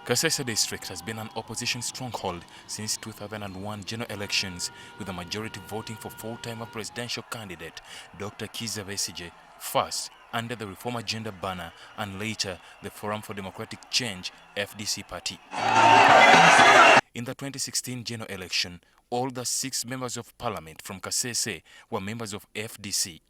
Kasese District has been an opposition stronghold since 2001 general elections, with the majority voting for full-time presidential candidate Dr. Kasese District, first under the Reform Agenda banner and later the Forum for Democratic Change FDC party. In the 2016 general election, all the 6 members of parliament from Kasese were members of FDC.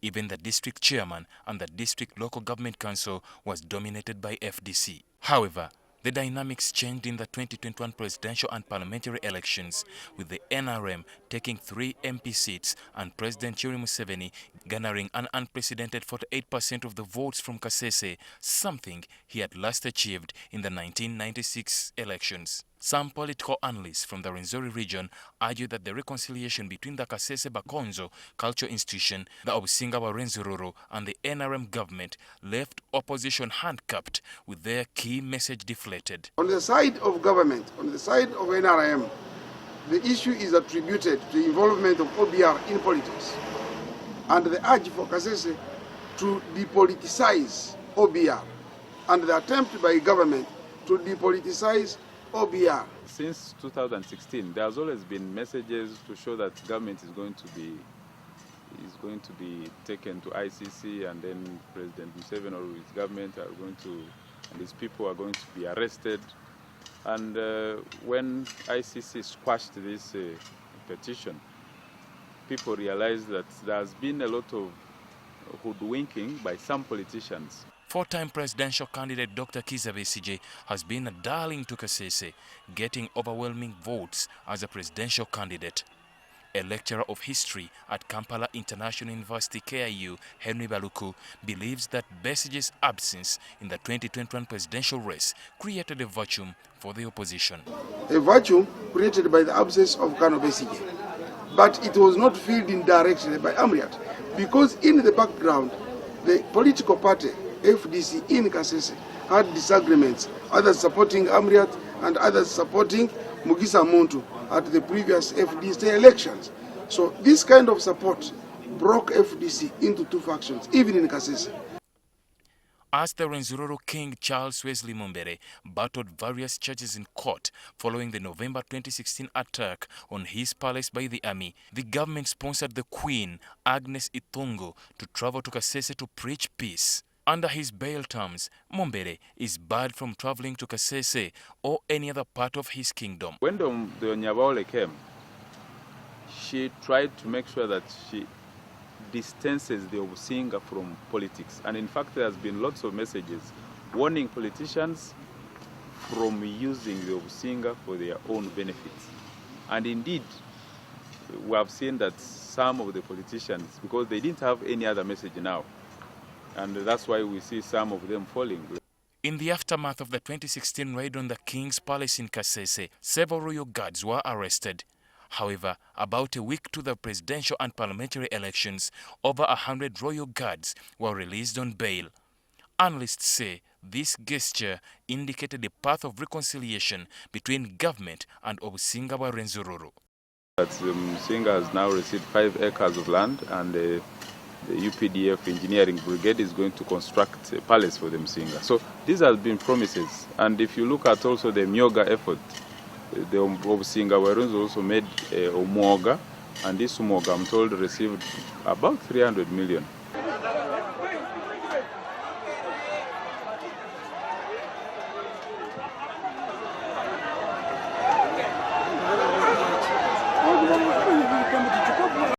Even the district chairman and the district local government council was dominated by FDC. However, the dynamics changed in the 2021 presidential and parliamentary elections, with the NRM taking 3 MP seats and President Yoweri Museveni garnering an unprecedented 48% of the votes from Kasese, something he had last achieved in the 1996 elections. Some political analysts from the Rwenzori region argue that the reconciliation between the Kasese Bakonzo cultural institution, the Obusinga wa Rwenzururu, and the NRM government left opposition handcuffed with their key message deflated. On the side of government, on the side of NRM, the issue is attributed to the involvement of OBR in politics and the urge for Kasese to depoliticize OBR and the attempt by government to depoliticize OBR. Since 2016, there has always been messages to show that government is going to be taken to ICC, and then President Museveni or his government are going to, and his people are going to be arrested. And when ICC squashed this petition, people realized that there has been a lot of hoodwinking by some politicians. Four-time presidential candidate Dr. Kasese District has been a darling to Kasese, getting overwhelming votes as a presidential candidate. A lecturer of history at Kampala International University KIU, Henry Baluku, believes that Besige's absence in the 2021 presidential race created a vacuum for the opposition. A vacuum created by the absence of Kano Besige. But it was not filled in directly by Amriat, because in the background, the political party FDC in Kasese had disagreements, others supporting Amriat and others supporting Mugisa Muntu at the previous FDC elections. So this kind of support broke FDC into 2 factions, even in Kasese. As the Rwenzururu King Charles Wesley Mumbere battled various charges in court following the November 2016 attack on his palace by the army, the government sponsored the Queen, Agnes Itungo, to travel to Kasese to preach peace. Under his bail terms, Mumbere is barred from traveling to Kasese or any other part of his kingdom. When the Nyabaole came, she tried to make sure that she distances the Obusinga from politics. And in fact, there has been lots of messages warning politicians from using the Obusinga for their own benefits. And indeed, we have seen that some of the politicians, because they didn't have any other message now, and that's why we see some of them falling. In the aftermath of the 2016 raid on the King's Palace in Kasese, several royal guards were arrested. However, about a week to the presidential and parliamentary elections, over 100 royal guards were released on bail. Analysts say this gesture indicated a path of reconciliation between government and Obusinga wa Rwenzururu. Musinga has now received 5 acres of land, and the UPDF engineering brigade is going to construct a palace for the Musinga. So these have been promises. And if you look at also the Myoga effort, the Obusinga wa Rwenzururu also made a Omwoga, and this Omwoga, I'm told, received about 300 million.